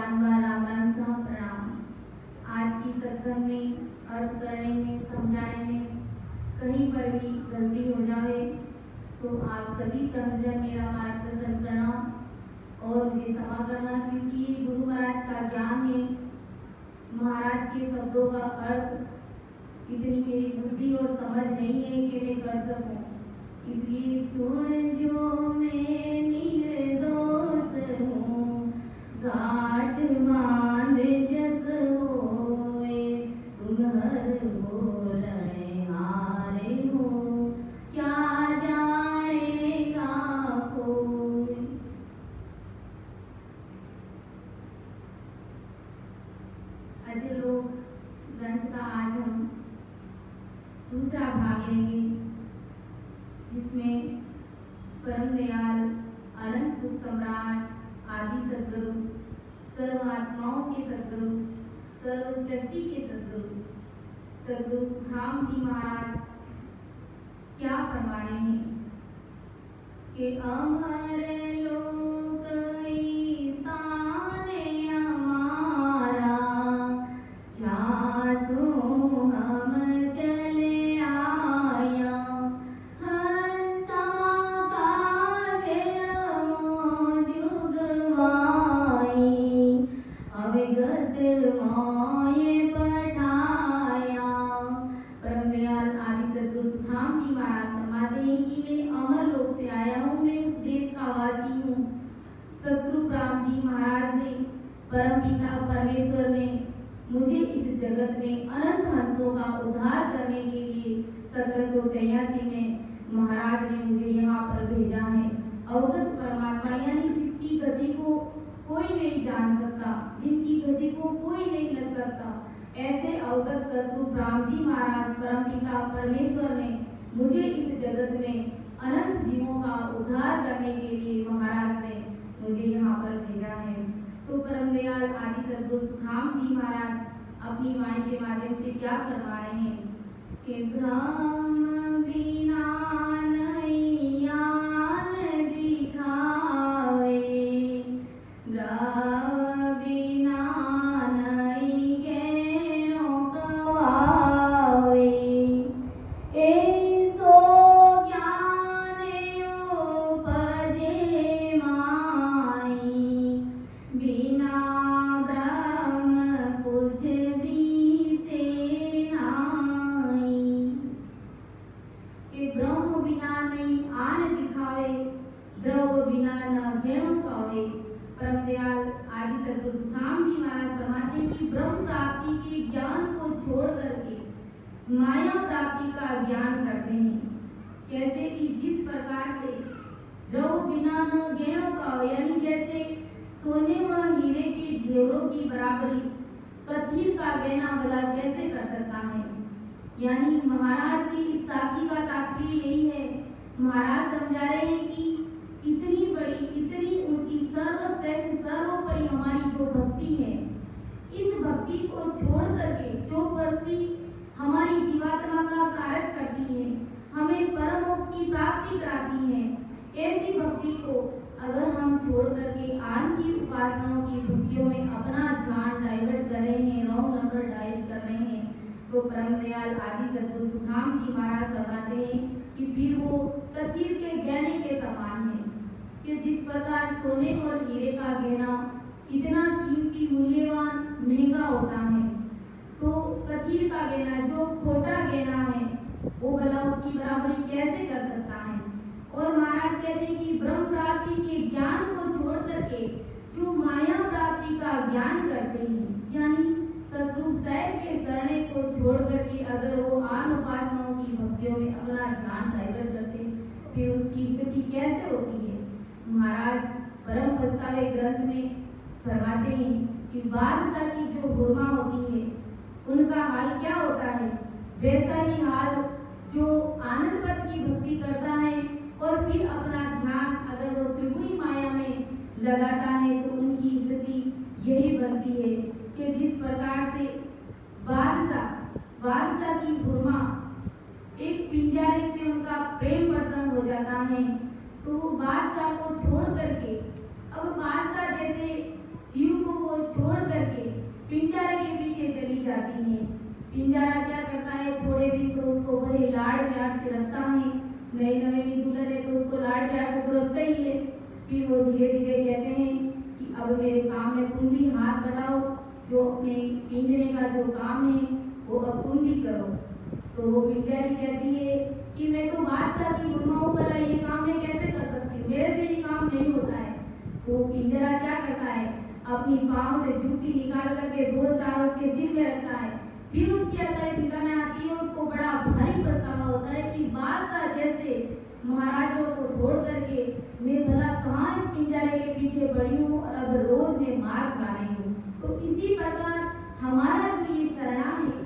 बारंबार राम नाम सह प्रणाम। आज की सत्संग में अर्थ करने में समझाने में कहीं पर भी गलती हो जाए तो आप सभी सहजन मेरा मार्गदर्शन करना और मुझे क्षमा करना, क्योंकि गुरु महाराज का ज्ञान है, महाराज के शब्दों का अर्थ इतनी मेरी बुद्धि और समझ नहीं है कि मैं कर सकूं। इसलिए सुन जो मैं निर्दोष हूँ, घाट बांध जस होए, तुम हर बोलने हारे हो, क्या जानेगा कोई। अजय लोग ग्रंथ का आज हम दूसरा भाग लेंगे, जिसमें परम दयाल अनंत सुख सम्राट आदि सद्गुरु, सर्व आत्माओं के सद्गुरु, सर्व सृष्टि के सद्गुरु सद्गुरु सुखराम जी महाराज क्या फरमा रहे हैं कि अमर लोक स्थान हमारा, जासु हम चले आया, हंसा काज जुग माई, अविगत माये पठाया। परम दयाल आदि सद्गुरु सुखराम जी महाराज फरमाते हैं कि मैं अमर लोक से आया हूँ, मैं उस देश का वासी हूँ। सद्गुरु राम जी महाराज ने, परम पिता परमेश्वर ने मुझे इस जगत में अनंत हंसों का उद्धार करने के लिए 1783 में महाराज ने मुझे यहाँ पर भेजा है। अवगत परमात्मा यानी जिसकी गति को कोई नहीं जान सकता, जिनकी गति को कोई नहीं लग सकता, ऐसे अवगत सद्गुरु राम जी महाराज परम पिता परमेश्वर ने मुझे इस जगत में अनंत जीवों का उद्धार करने के लिए महाराज ने मुझे यहाँ पर भेजा है। तो परम दयाल आदि सद्गुरु सुखराम जी महाराज अपनी वाणी के माध्यम से क्या फरमा रहे हैं कि ब्रह्म बिना नहीं ज्ञान दिखावे, द्रव बिना नहीं ज्ञानो गवावे, ऐसो ज्ञान उपजे माई, बिना ब्रह्म कुछ दिसे नाई। कि ब्रह्म बिना नहीं आन दिखावे, द्रव बिना न ज्ञान पावे। परम दयाल आदि सद्गुरु सुखराम जी महाराज फरमाते हैं कि ब्रह्म प्राप्ति के ज्ञान को छोड़ करके माया प्राप्ति का ज्ञान करते हैं। कैसे कि जिस प्रकार से द्रव बिना न ज्ञान पावे, यानी जैसे सोने व हीरे के जेवरों की बराबरी कथीर का गहना भला कैसे कर सकता है। यानी महाराज की इस साखी का तात्पर्य यही है, महाराज समझा रहे हैं कि इतनी बड़ी, इतनी ऊंची, सर्वश्रेष्ठ, सर्वोपरि हमारी जो भक्ति है, इस भक्ति को छोड़ करके जो भक्ति हमारी जीवात्मा का कार्य करती है, हमें परम मोक्ष की प्राप्ति कराती है, ऐसी भक्ति को अगर हम छोड़ करके आन की उपासनाओं की भक्तियों में अपना ध्यान डाइवर्ट कर रहे हैं, रॉन्ग नंबर डायल कर रहे हैं, तो परम दयाल आदि सद्गुरु सुखराम जी महाराज फरमाते हैं कि फिर वो कथीर के गहने के समान है। कि जिस प्रकार सोने और हीरे का गहना इतना कीमती, मूल्यवान, महंगा होता है, तो कथीर का गहना जो खोटा गहना है वो भला उसकी बराबरी कैसे कर सकता है। और महाराज कहते हैं कि ब्रह्म प्राप्ति के ज्ञान को छोड़ करके जो माया प्राप्ति का ज्ञान करते हैं, यानी सतगुरु साहिब के शरणे को छोड़ करके अगर वो आन उपासनाओं की भक्तियों में अपना ध्यान डाइवर्ट करते हैं, फिर उसकी स्थिति कैसे होती है। महाराज परम पस्तावे ग्रंथ में फरमाते हैं कि बादशाह की जो हुरमा होती है उनका हाल क्या होता है, वैसा ही हाल जो आनंद पद की भक्ति करता है और फिर अपना ध्यान अगर वो त्रिगुणी माया में लगाता है, तो उनकी स्थिति यही बनती है कि जिस प्रकार से बादशाह की हुरमा एक पिंजरे से उनका प्रेम प्रसन्न हो जाता है, तो वो बादशाह को छोड़ करके अब बादशाह जैसे जीव को वो जाती हैं। पिंजरा क्या करता है, थोड़े दिन तो उसको बड़े लाड़ प्यार से रखता है, नई नवेली दुल्हन है तो उसको लाड़ प्यार से तो रखता ही है। फिर वो धीरे धीरे कहते हैं कि अब मेरे काम में तुम भी हाथ बढ़ाओ, जो अपने पिंजरे का जो काम है वो अब तुम भी करो। तो वो पिंजरी कहती है कि मैं तो बादशाह की गुलाम हूं, पर ये काम मैं कैसे कर सकती हूँ, मेरे से ये काम नहीं होता है। तो पिंजरा क्या करता है, अपनी पाँव से जूती निकाल करके दो चार उसके सिर में रखता है। फिर उसकी अकल ठिकाने आती है, उसको बड़ा भारी पछतावा होता है कि बादशाह जैसे महाराजों को छोड़ करके मैं भला कहाँ इस पिंजरे के पीछे पड़ी हूँ और अब रोज मैं मार खा रही हूँ। तो इसी प्रकार हमारा जो ये शरणा है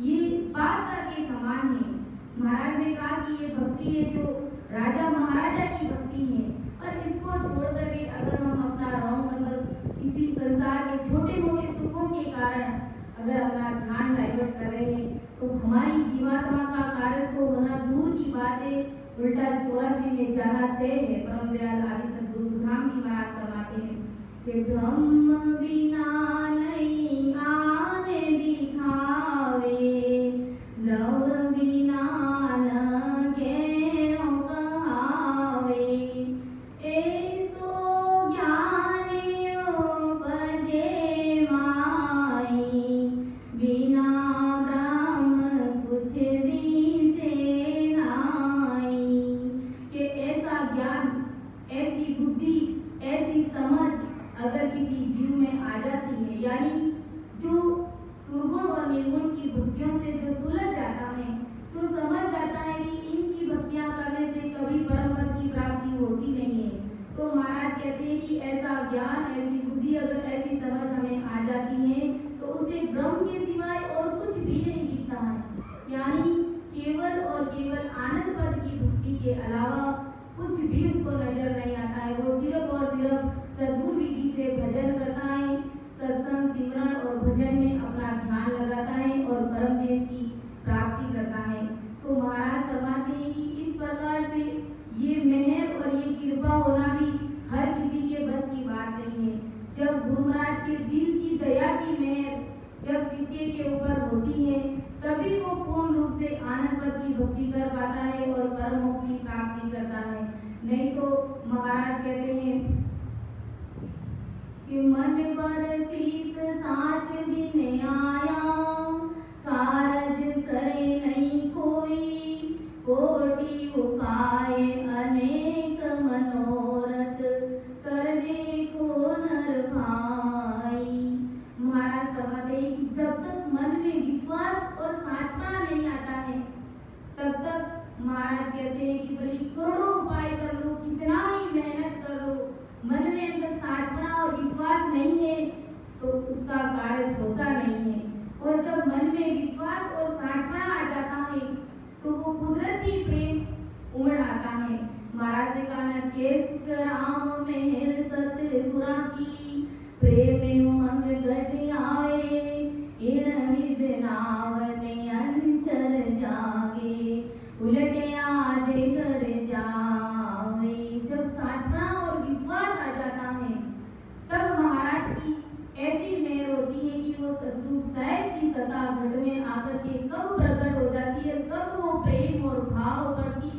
ये बादशाह के समान है। महाराज ने कहा कि ये भक्ति है जो राजा महाराजा की भक्ति है, और इसको छोड़ करके अगर हम अपना रॉन्ग नंबर इसी संसार के छोटे मोटे सुखों के कारण अगर अपना ध्यान डाइवर्ट कर रहे हैं तो हमारी जीवात्मा का कार्य को होना दूर की बात है, उल्टा 84 में जाना तय है। परम दयाल आदि सद्गुरु सुधाम जी महाराज फरमाते हैं कि ब्रह्म बिना नहीं आने दिखावे, द्रव बिना न ज्ञानो कहावे, ऐसो ज्ञानियो बजे माई, बिना ब्रह्म कुछ दिसे नाई। कि ऐसा ज्ञान, ऐसी बुद्धि, ऐसी समझ अगर किसी जीव में आ जाती है, यानी जो सुरगुण और निर्गुण की भक्तियों से जो सुलझ जाता है, जो समझ जाता है कि इनकी भक्तियां करने से कभी परम पद की प्राप्ति होती नहीं है, तो महाराज कहते हैं कि ऐसा ज्ञान, ऐसी बुद्धि, अगर ऐसी समझ हमें आ जाती है तो उसे ब्रह्म के सिवाय और कुछ भी नहीं दिखता है, यानी केवल और केवल आनंद पद की भक्ति के अलावा कुछ भी उसको नजर नहीं आता है। वो सिर्फ और सिर्फ सद्गुरु विधि से भजन करता है, सत्संग सिमरण और भजन में अपना ध्यान लगाता है और परम देश की प्राप्ति करता है। तो महाराज फरमाते हैं कि इस प्रकार से ये मेहर और ये कृपा होना भी हर किसी के बस की बात नहीं है। जब गुरु महाराज के दिल की दया की मेहर जब शिष्य के ऊपर होती है तभी वो पूर्ण रूप से आनंद पद की भक्ति कर पाता है और परम मोक्ष की प्राप्ति करता है। नहीं तो महाराज कहते हैं कि मन पर तीत साच बिन आया, कारज करे नहीं कोई, कोटि उपाय अनेक मनोरथ, करने को नर भाई। महाराज फरमाते हैं कि जब तक मन में विश्वास और साचपना नहीं आता है तब तक महाराज कहते हैं कि बड़ी करोड़ों उपाय कर लो, कितना ही मेहनत कर लो, मन में अंदर साचपना और विश्वास नहीं है तो उसका कार्य होता नहीं है। और जब मन में विश्वास और साचपना आ जाता है तो वो कुदरती प्रेम उमड़ आता है। महाराज ने कहा केस राम मेहर सतगुरा की, प्रेम उमंग गढ़ आवे, इन विद नावने अंचल जागे, उलटे आधे कर जावे। जब साचपना और विश्वास आ जाता है तब महाराज की ऐसी मेहर होती है कि वो सतरूप साहिब की सता घट में आकर के कब प्रकट हो जाती है, कब वो प्रेम और भाव प्रति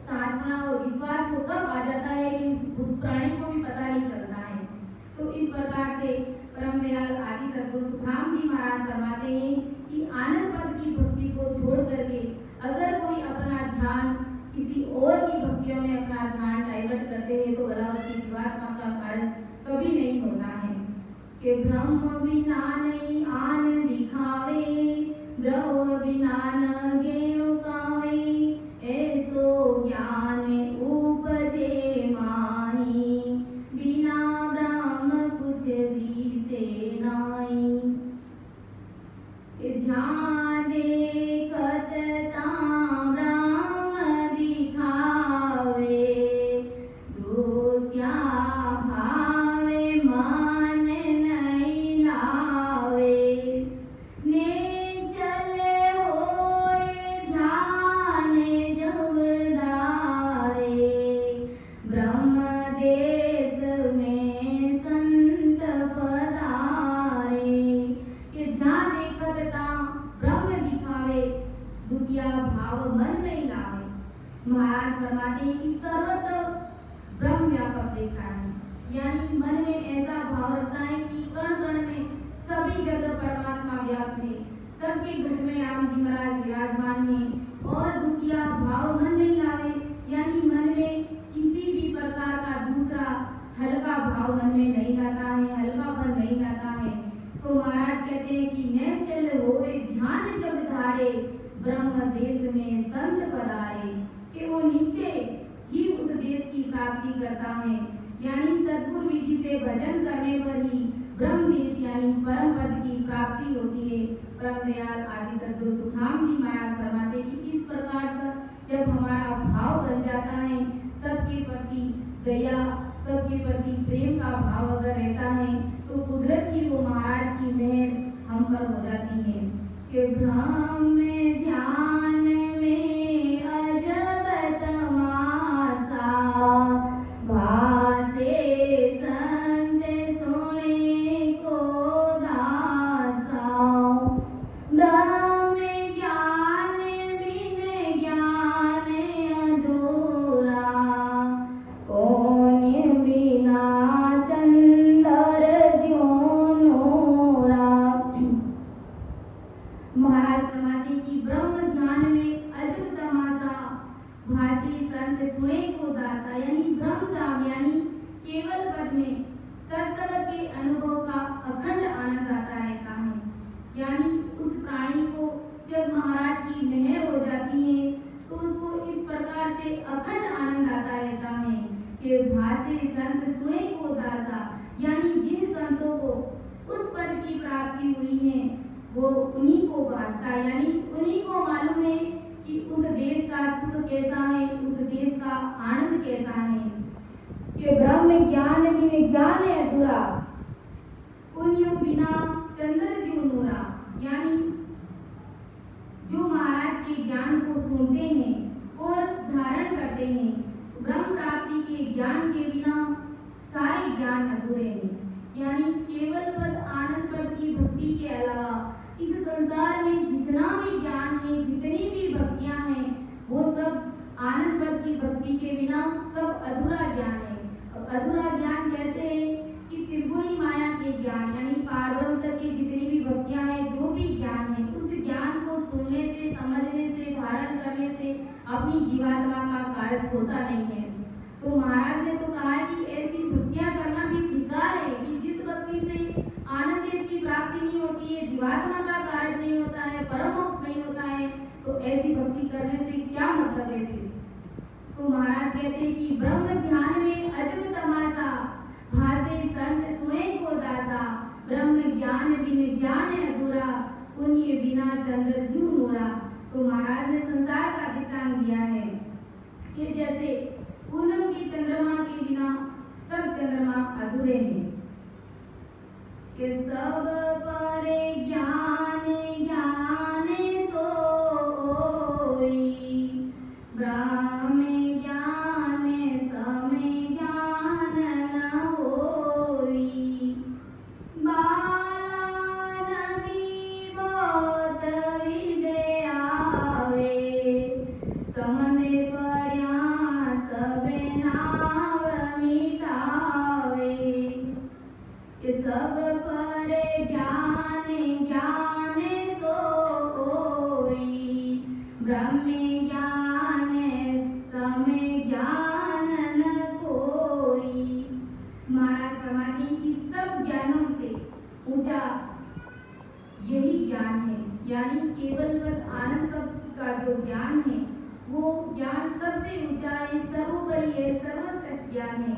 साधना और विश्वास को कब आ जाता है कि उस प्राणी को भी पता नहीं चलता है। तो इस प्रकार से परम दयाल आदि सद्गुरु सुधाम जी महाराज फरमाते हैं कि आनंद पद की भक्ति को छोड़ करके अगर कोई अपना ध्यान किसी और की भक्तियों में अपना ध्यान डाइवर्ट करते हैं तो भला उसकी जीवात्मा का कार्य कभी नहीं होता है। कि ब्रह्म बिना नहीं आन दिखावे, द्रव बिना न ज्ञानो कावे, ऐसो ज्ञान उपजे माही, बिना ब्रह्म कुछ दिसे नाई। ध्यान देखत तां ब्रह्म दिखावे, दूत्या भावे मन नहीं लावे, महाराज फरमाते हैं कि सर्वत्र ब्रह्म व्यापक देखता है, यानी मन में ऐसा भाव रखता है कि कण कण में सभी जगह परमात्मा व्याप्त है, सबके घट में राम जी महाराज विराजमान है और दुखिया भाव मन नहीं लावे, यानी मन में किसी भी प्रकार का दूसरा हल्का भाव मन में नहीं लाता है, हल्कापन नहीं लाता है। तो महाराज कहते हैं कि निश्चल होए ध्यान जब धारे, ब्रह्म देश में संत पधारे, कि वो निश्चय ही उस देश की प्राप्ति करता है, यानी सद्गुर विधि से भजन करने पर ही ब्रह्म देश यानी परम पद की प्राप्ति होती है। परम दयाल आदि सद्गुरु सुखराम जी महाराज फरमाते कि इस प्रकार का जब हमारा भाव बन जाता है, सबके प्रति दया, सबके प्रति प्रेम का भाव अगर रहता है, तो कुदरत की वो महाराज की मेहर हम पर हो जाती है कि ब्रह्म ध्यान में अजब तमाशा, भासे संत सुने को दासा, ब्रह्म ज्ञान बिन ज्ञान अधूरा, कौन बिना चंदर ज्यों नूरा। महाराज फरमाते कि ब्रह्म ध्यान में अजब तमाशा, भांति संत सुने को दाता, यानी ब्रह्म धाम यानी केवल पद में सत्संग के अनुभव का अखंड आनंद आता रहता है, यानी उस प्राणी को जब महाराज की मेहर हो जाती है तो उसको इस प्रकार से अखंड आनंद आता रहता है कि भांति संत सुने को दाता, यानी जिन संतों को उस पद की प्राप्ति हुई है वो उन्हीं को बांटता, यानी उन्हीं को मालूम है कि उस देश का सुख कैसा है, उस देश का आनंद कैसा है। कि ब्रह्म ज्ञान बिन ज्ञान अधूरा, पुण्य बिना चंद्र ज्यों नूरा, यानी जो महाराज के ज्ञान को सुनते हैं और धारण करते हैं, ब्रह्म प्राप्ति के ज्ञान के बिना सारे ज्ञान अधूरे हैं, यानी केवल पद आनंद पद की भक्ति के अलावा इस संसार में जितना भी ज्ञान है, जितनी भी भक्तियां हैं, वो सब आनंद पद की भक्ति के बिना सब अधूरा ज्ञान है। अब अधूरा ज्ञान कैसे है कि त्रिगुणी माया के ज्ञान, यानी पारब्रह्म तक की जितनी भी भक्तियां हैं, जो भी ज्ञान है, उस ज्ञान को सुनने से, समझने से, धारण करने से अपनी जीवात्मा का कार्य होता नहीं है। तो महाराज ने तो कहा है कि ऐसी भक्तियां करना भी धिक्कार है कि जिस भक्ति से आनंद की प्राप्ति नहीं होती है, जीवात्मा का कार्य नहीं होता है, परम मोक्ष नहीं होता है, तो ऐसी भक्ति करने से क्या मतलब है फिर। तो महाराज कहते हैं कि ब्रह्म ध्यान में अजब तमाशा, भासे संत सुने को दाता, ब्रह्म ज्ञान बिन ज्ञान अधूरा, पुण्य बिना चंद्र ज्यों नूरा। तो महाराज ने संसार का दृष्टांत दिया है कि जैसे पूनम की चंद्रमा के बिना सब चंद्रमा अधूरे हैं, कि सब परे ज्ञान ज्ञान सोई, ब्रह्म ज्ञान समय ज्ञान न होई, बाला नदी बहुत विद्या आवे, समंदे पड़िया सब नाव मिटावे, कि सब परे ज्ञान ज्ञान सोई, ब्रह्म ज्ञान समय ज्ञान न कोई। महाराज फरमाते कि सब ज्ञानों से ऊंचा यही ज्ञान है, यानी केवल पद आनंद पद का जो ज्ञान है वो ज्ञान सबसे ऊंचा है, सर्वोपरि है, सर्वश्रेष्ठ ज्ञान है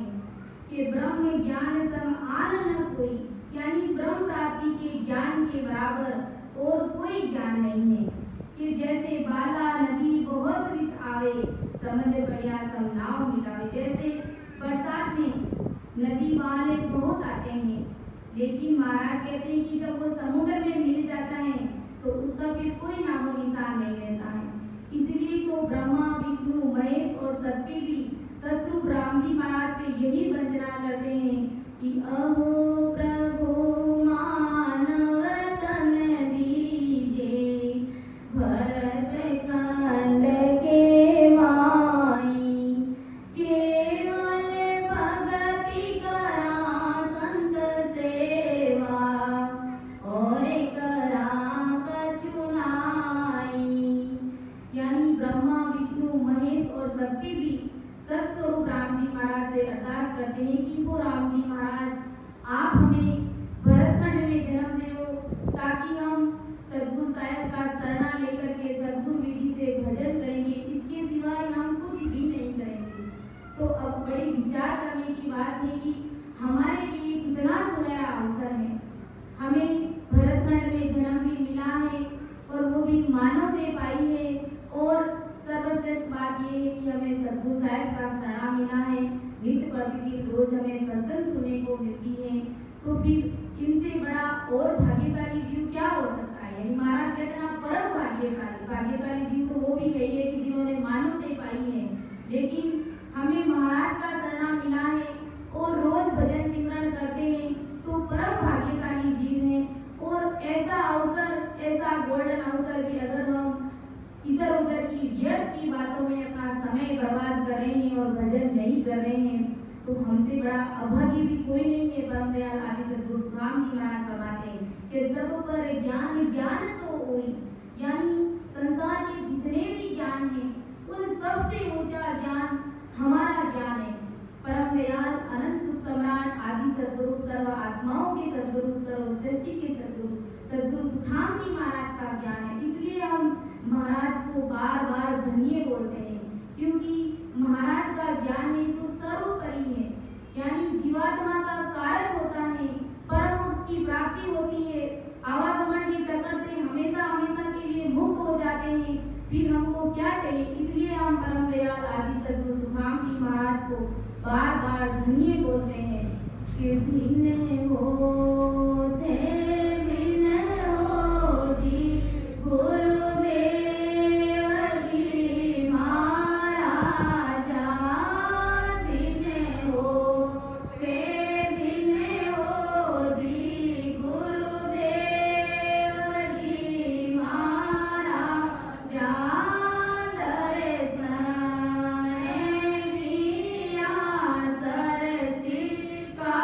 कि ब्रह्म ज्ञान सम आन न कोई, यानी ब्रह्म प्राप्ति के ज्ञान के बराबर और कोई ज्ञान नहीं है। कि जैसे बाला नदी बहुत रिच आवे, समंदर बढ़िया सब नाव मिटावे, जैसे बरसात में नदी वाले बहुत आते हैं, लेकिन महाराज कहते हैं कि जब वो समुद्र में मिल जाता है तो उसका फिर कोई नामो निशान नहीं रहता है। इसलिए तो ब्रह्मा विष्णु महेश और सत्य भी सतगुरु राम जी महाराज से यही वंदना करते हैं कि अहो प्रभु मानव तन दीजे, भरत खंड के माई, सतगुरु साहब का शरणा मिला है, नित्य प्रतिदिन रोज हमें सत्संग सुनने को मिलती है, तो फिर इनसे बड़ा और भाग्यशाली जीव क्या हो सकता है। यानी महाराज कहते हैं ना परम भाग्यशाली जीव तो वो भी यही है कि जिन्होंने मानवता पाई है। लेकिन हमें महाराज का शरणा मिला है और रोज भजन सिमरन करते हैं तो परम भाग्यशाली जीव है। और ऐसा अवसर, ऐसा गोल्डन अवसर कि अगर हम इधर उधर की व्यर्थ की बातों में अपना समय बर्बाद कर रहे हैं और भजन नहीं कर रहे हैं तो हमसे बड़ा अभागी भी कोई नहीं है। परम दयाल आदि सद्गुरु सुखराम जी महाराज फरमाते हैं कि सब पर ज्ञान सो होई, यानी संसार के जितने भी ज्ञान हैं उन सबसे ऊंचा ज्ञान हमारा ज्ञान है। परम दयाल अनंत सुख सम्राट आदि सद्गुरु, सर्व आत्माओं के सद्गुरु, सर्व सृष्टि के सद्गुरु सुखराम जी महाराज का ज्ञान है। इसलिए हम महाराज को बार बार धन्य बोलते हैं, क्योंकि महाराज का ज्ञान है जो सर्वोपरि है, यानी जीवात्मा का कारक होता है, परम उसकी प्राप्ति होती है। आवागमन के चक्कर से हमेशा के लिए मुक्त हो जाते हैं, फिर हमको क्या चाहिए। इसलिए हम परम दयाल आदि सद्गुरु सुखराम जी महाराज को बार बार धन्य बोलते हैं कि दिन होते दिन हो जी गुरुदेव जी महाराजा, दिन होते दिन हो जी गुरुदेव जी महाराजा, दर्शन किया सरसी का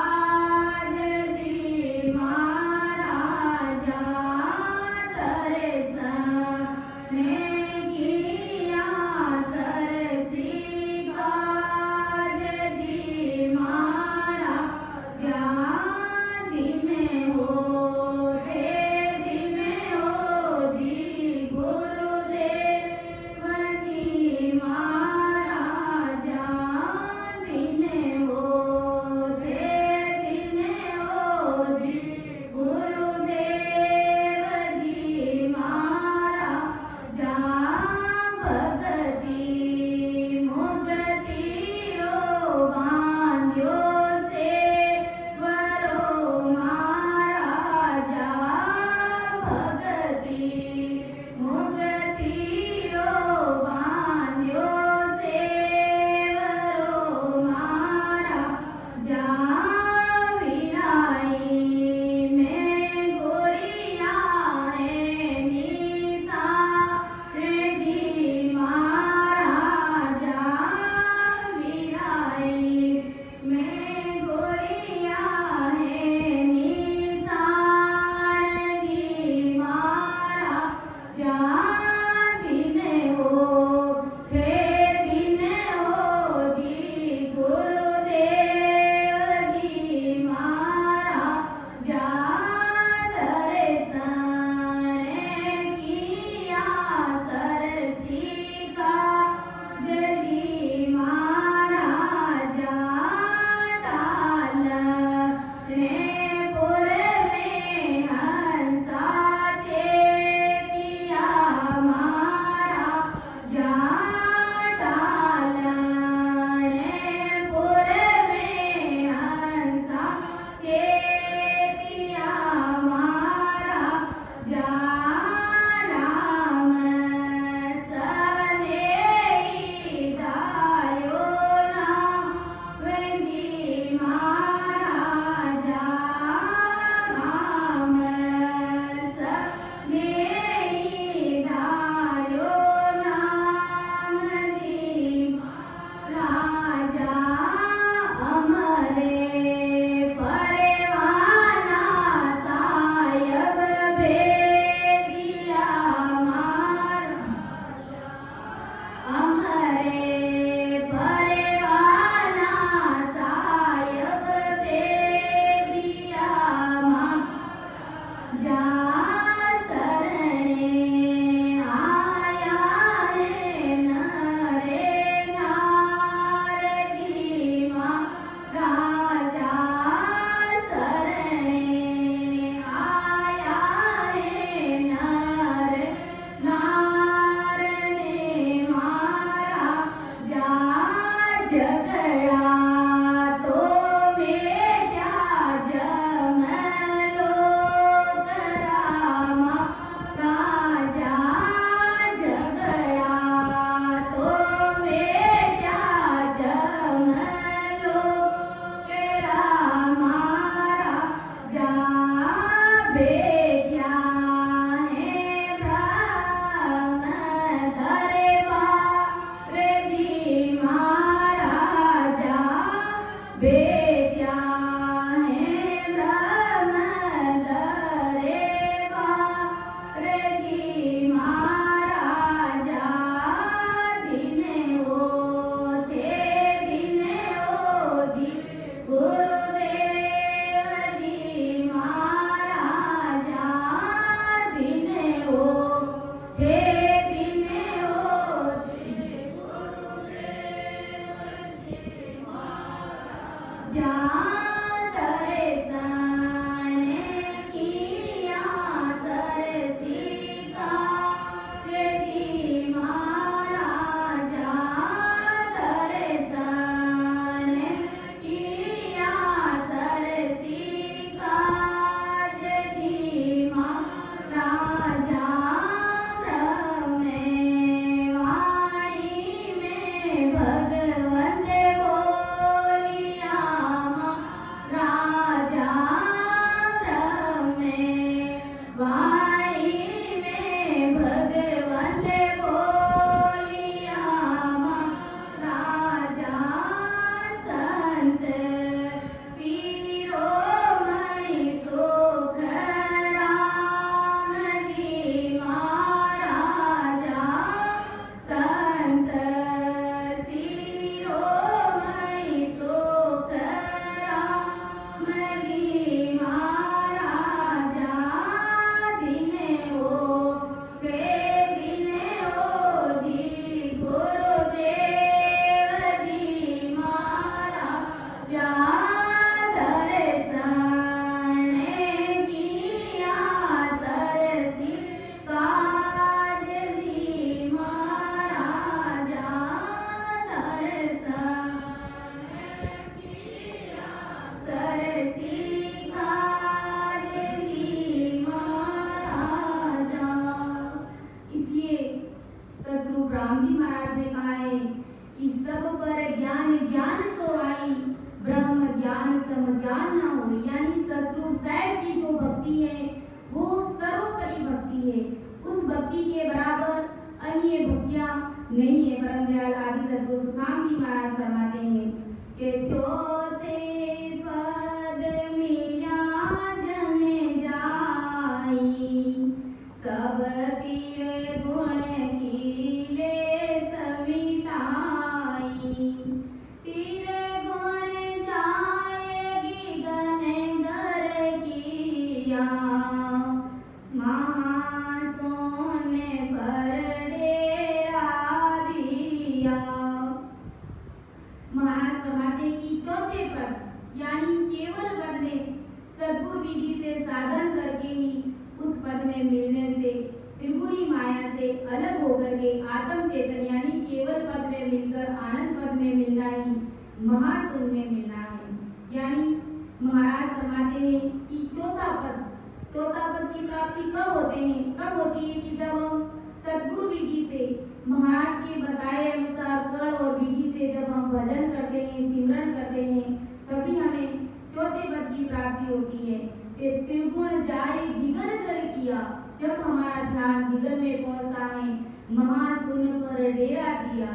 परमदयाल आदि सद्गुरु सुखराम जी महाराज फरमाते हैं कि चौथे पद मिला जन जाई, सब तीर गुण कीले समिटाई। तीर गुण जाएगी गन घर किया, महासोन पर डेरा दिया। महाराज फरमाते कि चौथे पद यानी केवल पद में सद्गुरु विधि से साधन करके ही उस पद में मिलने से त्रिगुणी माया से अलग होकर के आत्म चेतन यानी केवल पद में मिलकर आनंद पद में मिलना ही महाशून्य में मिलना है। यानी महाराज फरमाते हैं कि चौथा पद की प्राप्ति कब होती है कि जब हम सद्गुरु विधि से महाराज के बताए अनुसार कल और विधि से जब हम भजन करते हैं, सिमरन करते हैं, तभी हमें चौथे पद की प्राप्ति होती है। त्रिगुण जाए दिगन कर किया, जब हमारा ध्यान दिगन में पहुंचता है, महाशून्य पर डेरा दिया,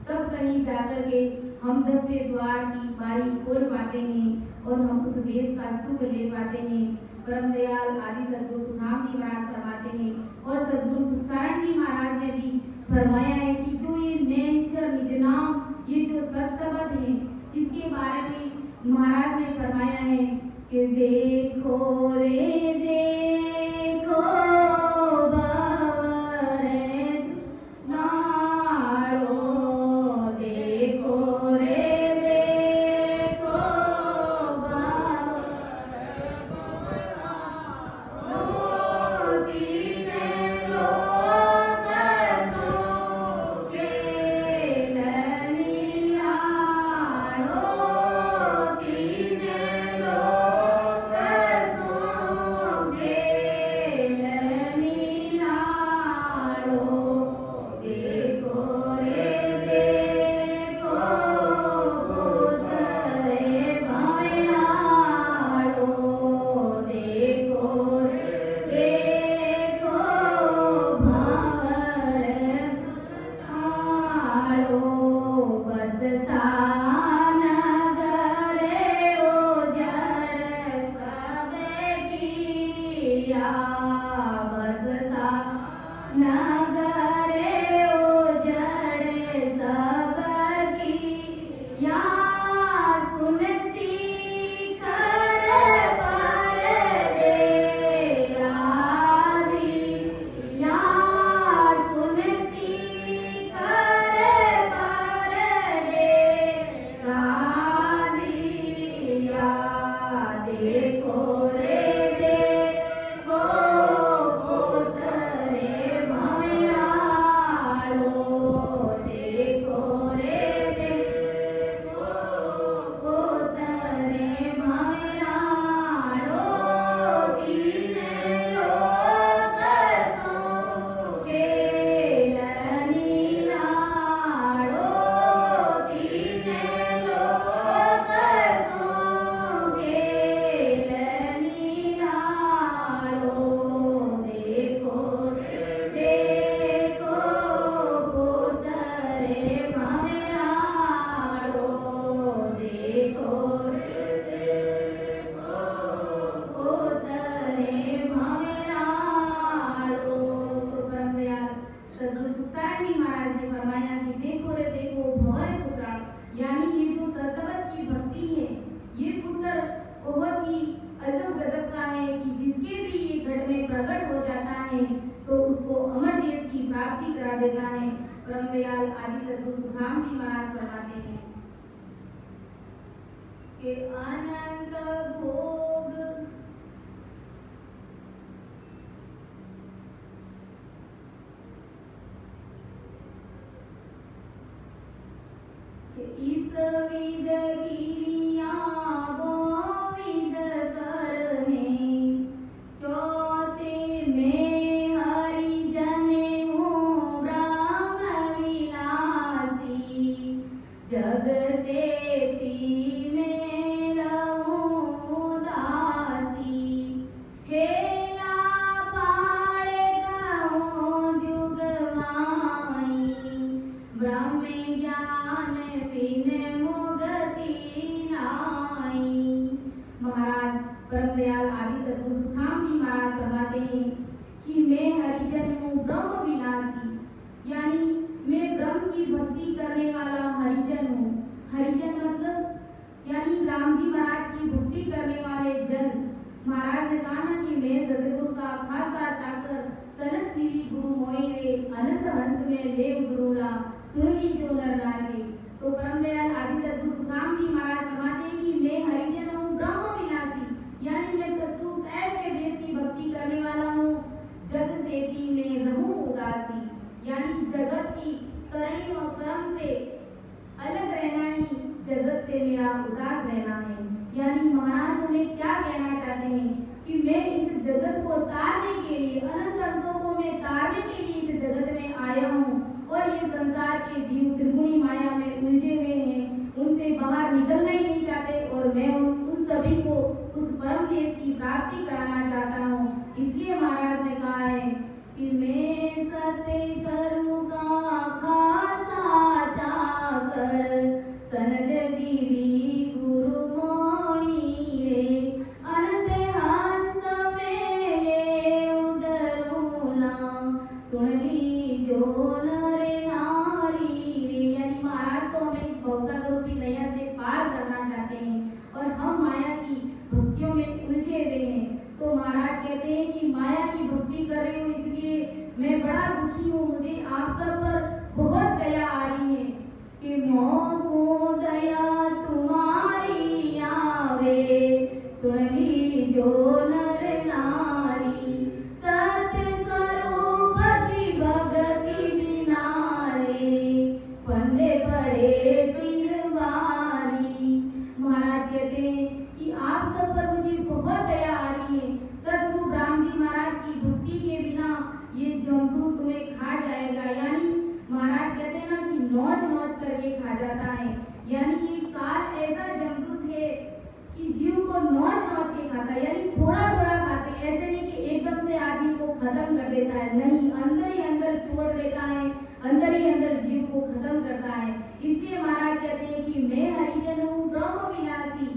तब कहीं जाकर के हम 10वें द्वार की बारी खोल पाते हैं और हम उस देश का सुख ले पाते हैं। परमदयाल आदि सद्गुरु सुखराम जी महाराज फरमाते हैं और सद्गुरु सुखसारण जी महाराज ने भी फरमाया है कि जो ये नेचर निज नाम, ये जो सत्सबद है, इसके बारे में महाराज ने फरमाया है कि देखो रे देखो बावरे नाड़ो, देखो रे देखो बावरे नाड़ो, तीने लोक सो खेलनी आड़ो, तीने लोक सो खेलनी आड़ो, देखो रे देखो पुतरे भवनाड़ो, देखो रे देखो भवर आड़ो, बसता नगरे उजड़ सब किया, बसता नगरे उजड़ सब किया, सुनती कर पर डेरा दिया, सुनती कर पर डेरा दिया, देखो रे देखो पुतरे भवनाड़ो, देखो रे देखो पुतरे भवनाड़ो, तीने लोक सो खेलनी आड़ो, तीने लोक सो खेलनी आड़ो, देखो रे देखो पुतरे भवनाड़ो, देखो रे देखो पुतरे भवनाड़ो। तो परमदयाल सद्गुरु सुखसारण जी महाराज ने फरमाया कि देखो रे देखो भवर पुत्र, यानी ये जो सत्सबद की भक्ति है, ये पुत्र बहुत ही अजब गजब का है कि जिसके भी ये घट में प्रकट हो जाता है तो उसको अमर देश की प्राप्ति करा देता है। परमदयाल आदि सद्गुरु सुखराम जी महाराज फरमाते हैं कि अनंत भोग इस विद क्रिया वो विद करने, चौथे में हरि जने हूँ ब्रह्म विनाशी, जग से में रहूँ दासी, हेला पाड़े कहूँ जुग माई, ब्रह्म ब्रह्म विनाशी, यानी मैं ब्रह्म की भक्ति करने वाला हरिजन हूँ। हरिजन मतलब यानी राम जी महाराज की भक्ति करने वाले जन। महाराज ने कहा कि मैं सतगुरु का खासा चाकर, सनत देवी गुरु मोई रे, अनंत हंस में ले उतरूला, सुन ली जो नर नारी। तो परम दयाल आदि सतगुरु सुखराम जी महाराज फरमाते हैं कि मैं हरिजन हूँ ब्रह्म विनाशी, यानी मैं सतगुरु साहब के देश की भक्ति करने वाला हूँ। जग सेती में रहूं उदासी, यानी जगत की करनी और कर्म से अलग रहना ही जगत से मेरा उदास रहना है। यानी महाराज हमें क्या कहना चाहते हैं कि मैं इस जगत को तारने के लिए, अनंत अंशों को मैं तारने के लिए इस जगत में आया हूँ और ये संसार के जीव त्रिगुणी माया में उलझे हुए हैं, उनसे बाहर निकलना ही नहीं चाहते और मैं उन सभी को उस परम देश की प्राप्ति कराना चाहता हूँ। इसलिए महाराज ने कहा है कि मैं सतगुरु का खासा चाकर, सनद देवी गुरु मोई रे, अनंत हंस में ले उतरूला, सुन ली जो नर नारी रे। यानी महाराज तो हमें इस भवसागर रूपी नैया से पार करना चाहते हैं और हम माया की भक्तियों में उलझे हुए हैं। तो महाराज कहते हैं कि माया की भक्ति कर रही हूँ इसलिए मैं बड़ा दुखी हूँ, मुझे आप सब पर बहुत दया आ रही है कि मोको दया तुम्हारी आवे, सुन ली जो नर नारी, सत्य स्वरूप की भगति बिना रे, फंदे पड़े सिरवारी। महाराज कहते हैं कि आप सब पर मुझे बहुत दया आ रही है। सतगुरु राम जी महाराज की भक्ति के बिना ये जमदूत तुम्हें खा जाएगा। यानी महाराज कहते हैं ना कि नोच नोच कर ये खा जाता है। यानी ये काल ऐसा जमदूत है कि जीव को नोच नोच के खाता है, यानी थोड़ा थोड़ा खाते हैं। ऐसे नहीं कि एकदम से आदमी को खत्म कर देता है, नहीं, अंदर ही अंदर छोड़ देता है, अंदर ही अंदर जीव को खत्म करता है। इसलिए महाराज कहते हैं कि मैं हरिजन हूँ ब्रह्म विनाशी,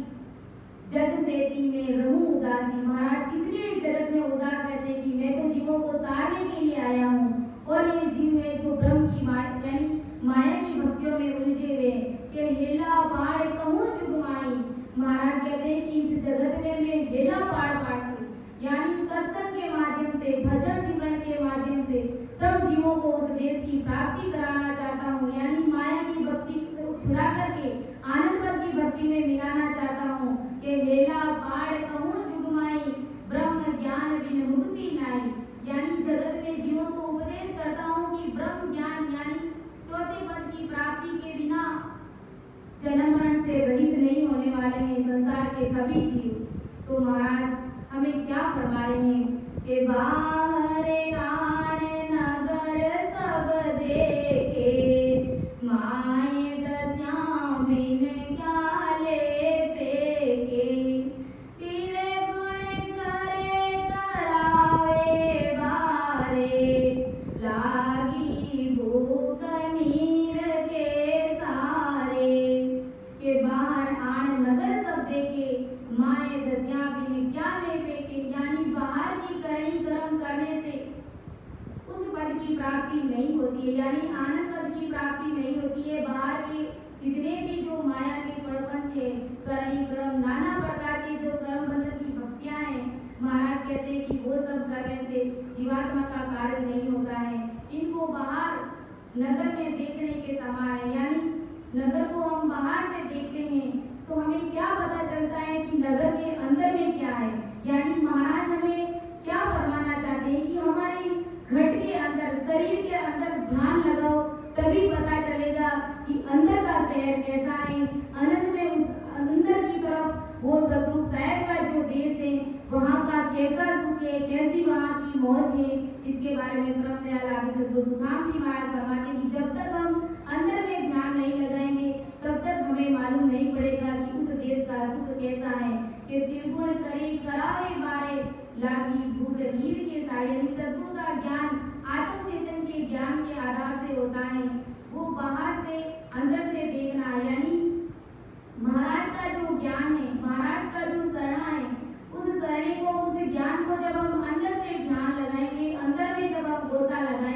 जग सेती में रहूं उदासी। महाराज इसलिए इस जगत में उदास रहते हैं कि मैं तो जीवों को तारने के लिए आया हूँ और ये जीव है जो ब्रह्म की यानी माया की भक्तियों में उलझे हुए कि हेला पाड़ कहूँ जुगमाई। महाराज कहते हैं कि इस जगत में मैं हेला पाड़ पाड़ यानी सत्संग के माध्यम से, भजन सिमरन के माध्यम से सब जीवों को उस देश की प्राप्ति कराना चाहता हूँ। यानी माया की भक्ति से छुड़ा करके आनंद की भक्ति में मिलाना चाहता हूँ कि हेला पाड़ कहूँ जुगमाई, ब्रह्म ज्ञान बिन मुक्ति नाई। यानी जगत में जीवों को उपदेश करता हूँ कि ब्रह्म ज्ञान यानी चौथे पद की प्राप्ति के बिना जन्म मरण से रहित नहीं होने वाले हैं संसार के सभी जीव। तो महाराज हमें क्या फरमा रहे हैं कि बाहर राण नगर सब देखे, माए दस्या बिन क्या ले फेंके, तिरे गुण करे करावे बारे, लागी भूख नीर के सारे। के बाहर आण नगर सब देखे, माए दस्या बिन क्या ले फेंके। यानी बाहर की करनी कर्म करने से उस पद की प्राप्ति नहीं होती है, यानी आनंद पद की प्राप्ति नहीं होती है। बाहर के जितने भी जो माया के प्रपंच है, करनी कर्म, नाना प्रकार के जो कर्म बंधन की भक्तियां हैं, महाराज कहते हैं कि वो सब करने से जीवात्मा का कार्य नहीं होता है। इनको बाहर नगर में देखने के समान है। यानी नगर को हम बाहर से देखते हैं तो हमें क्या पता चलता है कि नगर के अंदर में क्या है। यानी महाराज हमें क्या फरमाना चाहते हैं कि हमारे घट के अंदर, शरीर के अंदर ध्यान लगाओ, तभी पता चलेगा कि अंदर का शहर कैसा है। आनंद में अंदर की तरफ वो सतगुरु साहब का जो देश है वहाँ का कैसा सुख है, कैसी वहाँ की मौज है, इसके बारे में परम दयाल आदि सतगुरु सुखराम जी महाराज फरमाते हैं कि जब तक हम अंदर में ध्यान नहीं लगाएंगे तब तक हमें मालूम नहीं पड़ेगा कि उस देश का सुख कैसा है। कि त्रिगुण करे करावे बारे, लागी भूख नीर के साए। यानी सतगुरु का ज्ञान आत्म चेतन के ज्ञान के आधार से होता है, वो बाहर से अंदर से देखना। यानी महाराज का जो ज्ञान है, महाराज का जो शरणा है, उस शरणे को, उस ज्ञान को जब हम अंदर से ध्यान लगाएंगे, अंदर में जब हम गोता लगाएंगे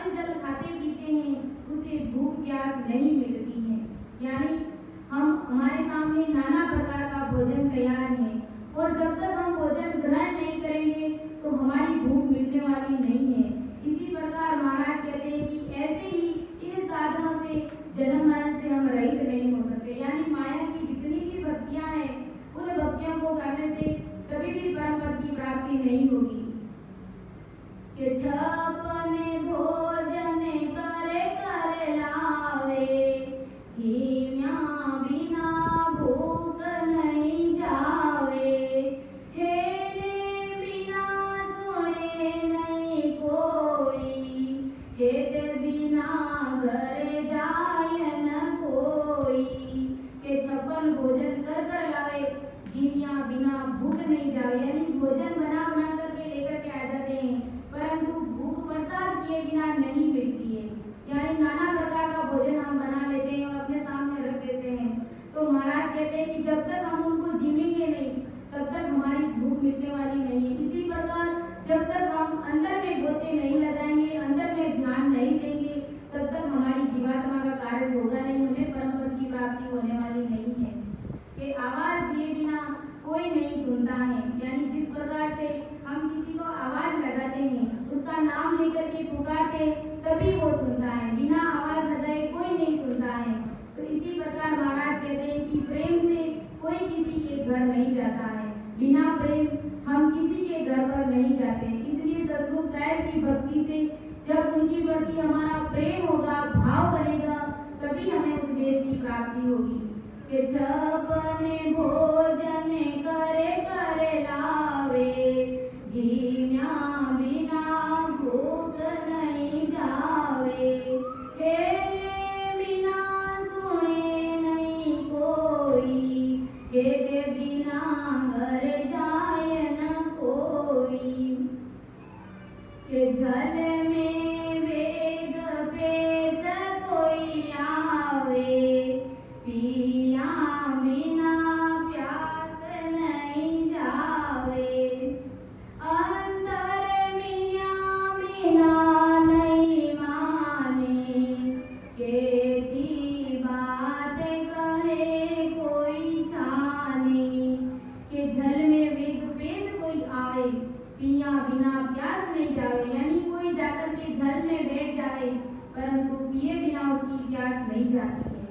फल जल खाते पीते हैं उसे भूख प्यास नहीं मिटती है। यानी हमारे सामने नाना प्रकार का भोजन तैयार है और जब तक हम भोजन ग्रहण नहीं करेंगे तो हमारी भूख मिटने वाली नहीं है। इसी प्रकार महाराज कहते हैं कि ऐसे ही इन साधनों से जन्म मरण से हम रहित नहीं हो सकते। यानी माया की जितनी भी भक्तियां हैं उन भक्तियों को करने से कभी भी परम पद की प्राप्ति नहीं होगी। कि छपने भोजन करे करे लावे, जीव्या बिना भूख नहीं जावे, हेले बिना सुने नहीं कोई, हेते बिना घर जाय न कोई। के 56 भोजन कर कर लावे, जीव्या बिना भूख नहीं जावे। यानी भोजन बना बना करके लेकर के आ जाते हैं परंतु भूख प्रसाद किए बिना नहीं मिलती है। यानी नाना प्रकार का भोजन हम बना लेते हैं और अपने सामने रख देते हैं। तो महाराज कहते हैं कि जब तक हम उनको जीवेंगे नहीं तब तक हमारी भूख मिटने वाली नहीं है। इसी प्रकार जब तक हम अंदर में गोते नहीं लगाएंगे, अंदर में ध्यान नहीं देंगे, तब तक हमारी जीवात्मा का कार्य होगा नहीं, हमें परम पद की प्राप्ति होने वाली नहीं है। कि आवाज दिए बिना कोई नहीं सुनता है। यानी जिस प्रकार से हम किसी को आवाज लगाते हैं, उसका नाम लेकर के पुकारते तभी वो सुनता है, बिना आवाज लगाए कोई नहीं सुनता है। तो इसी प्रकार महाराज कहते हैं कि प्रेम से कोई किसी के घर नहीं जाता है, बिना प्रेम हम किसी के घर पर नहीं जाते। इसलिए सतगुरु साहिब की भक्ति से जब उनकी प्रति हमारा प्रेम होगा, भाव बनेगा, तभी हमें उस देश की प्राप्ति होगी। कि छपने भोजन करे करे लावे, जीव्या बिना भूख नहीं जावे, हेले बिना सुने नहीं कोई, हेते बिना घर जाय न कोई। के झल में वेग पेश कोई आवे, पिया बिना प्यास नहीं जावे, अंतर मिया बिना नहीं माने, केती बात कहे कोई छाने। के जल में वेग पेश कोई आवे, पिया बिना प्यास नहीं जावे। यानी कोई जाकर के जल में बैठ जाए परंतु पिए बिना उसकी प्यास नहीं जाती है।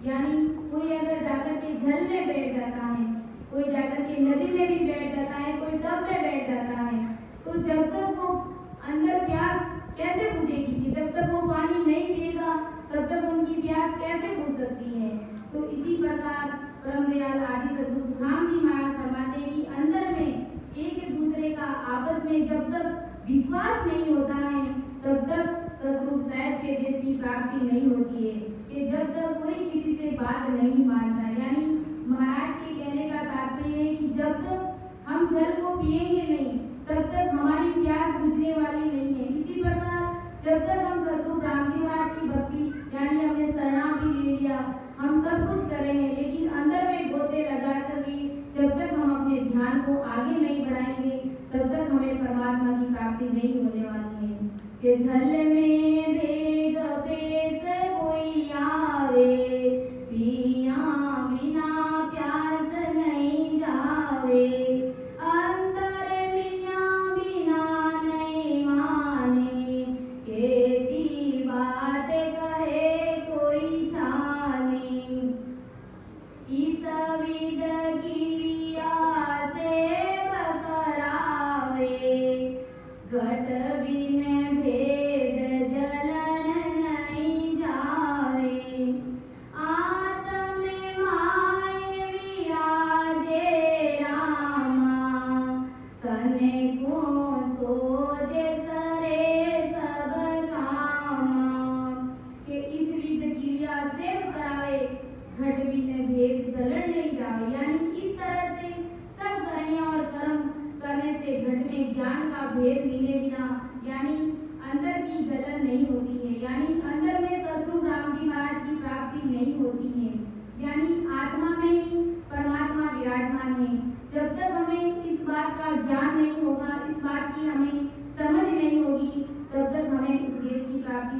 यानी कोई अगर जाकर के जल में बैठ जाता है, कोई जाकर के नदी में भी बैठ जाता है, कोई टब में बैठ जाता है, तो जब तक वो अंदर प्यास कैसे बुझेगी? कि जब तक वो पानी नहीं पिएगा तब तक उनकी प्यास कैसे बुझ सकती है? तो इसी प्रकार परम दयाल आदि सद्गुरु सुधाम जी महाराज फरमाते हैं कि अंदर में एक दूसरे का आपस में जब तक विश्वास नहीं होता है तब तक सतगुरु साहिब के देश की प्राप्ति नहीं होती है। कि जब तक कोई किसी से बात नहीं मानता, यानी महाराज के कहने का तात्पर्य है कि जब तक हम जल को पिएंगे नहीं तब तक हमारी प्यास बुझने वाली नहीं है। इसी प्रकार जब तक हम सतगुरु राम जी महाराज की भक्ति यानी हमने शरणा भी ले लिया, हम सब कुछ कर रहे हैं, लेकिन अंदर में गोते लगा करके जब तक हम अपने ध्यान को आगे नहीं बढ़ाएंगे तब तक हमें परमात्मा की प्राप्ति नहीं होने वाली है। कि झल में वेग पेश कोई आवे, पिया बिना प्यास नहीं जावे, अंतर मिया बिना नहीं माने, केती बात कहे कोई छाने। इस विध गिरिया सेव करावे, घट बिन भेद जलन नहीं जावे, आत्म माय विराजे रामा, तने को सोजे सरे सब कामा। के इस विध गिरिया सेव करावे, घट बिन भेद जलन नहीं जावे। यानी इस तरह से सब करनिया और कर्म करने से घट में ज्ञान का भेद मिले बिना यानी अंदर की जलन नहीं होती है, यानी अंदर में सतगुरु राम जी महाराज की प्राप्ति नहीं होती है। यानी आत्मा में ही परमात्मा विराजमान है। जब तक हमें इस बात का ज्ञान नहीं होगा, इस बात की हमें समझ नहीं होगी, तब तक हमें इस देश की प्राप्ति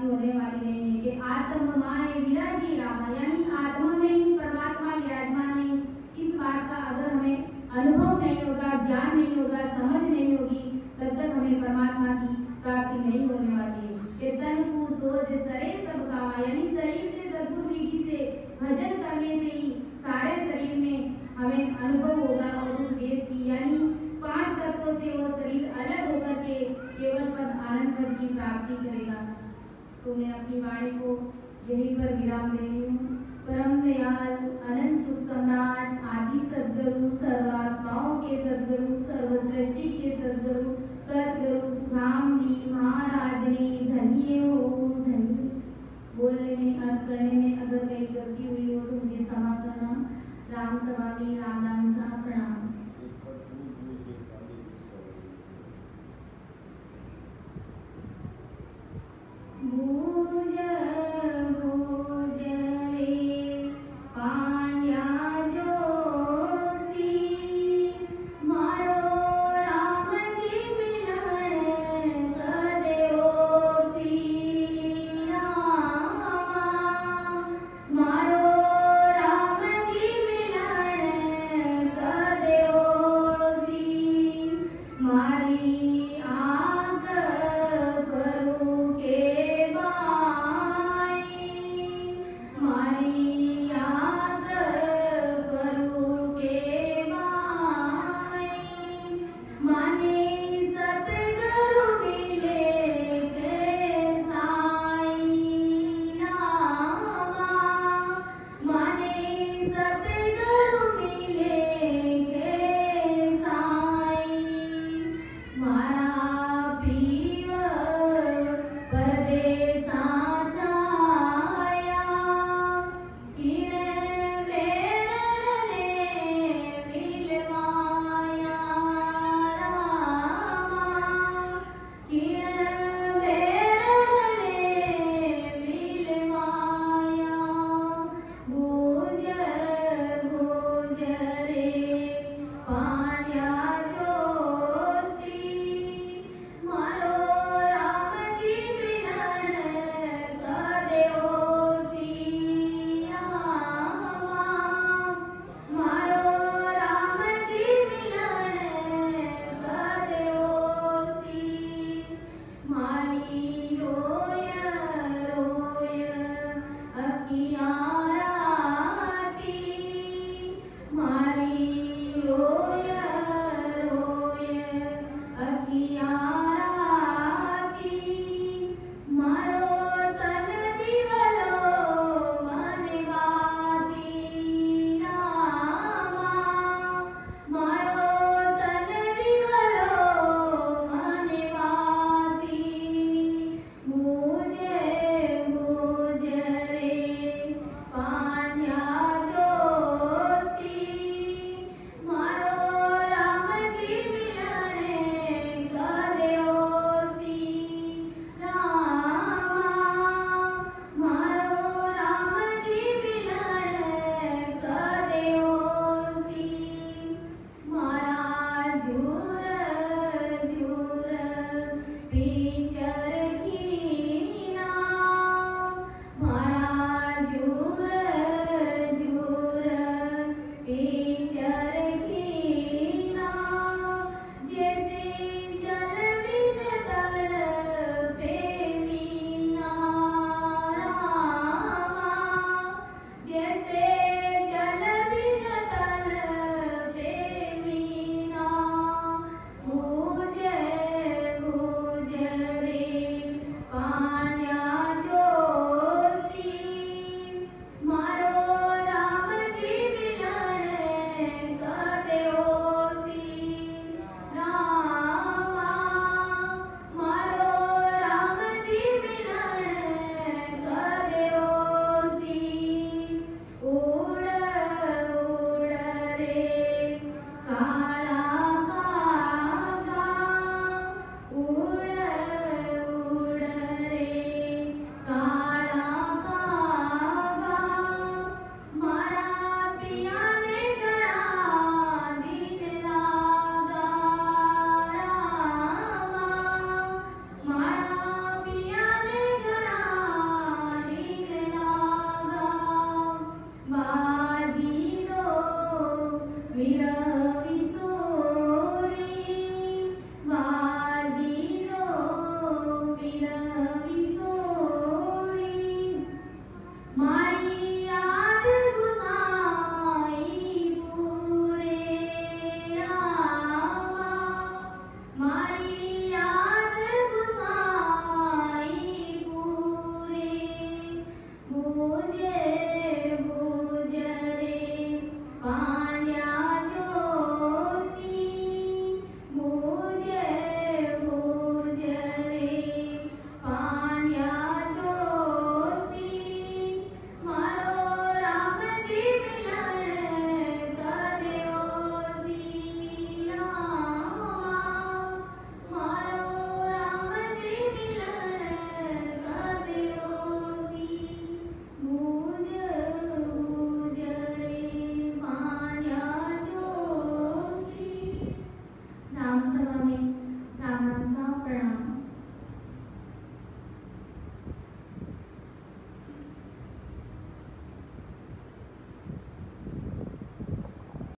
जो सरे सब कावा, यानी शरीर से सद्गुरु विधि से भजन करने से ही सारे शरीर में हमें अनुभव होगा और उस देश की यानी 5 तत्वों से वो शरीर अलग होकर के केवल पद आनंद पद की प्राप्ति करेगा। तो मैं अपनी वाणी को यहीं पर विराम दे रही हूँ। परम दयाल अनंत सुख सम्राट आदि सद्गुरु सर्वात्माओं के सद्गुरु सर्वसृष्टि के सद्गुरु सद्गुरु सुधाम जी महाराज ने धन्य हो धन्य। बोलने में अर्थ करने में अगर कहीं गलती हुई हो तो मुझे क्षमा करना। राम सवामी राम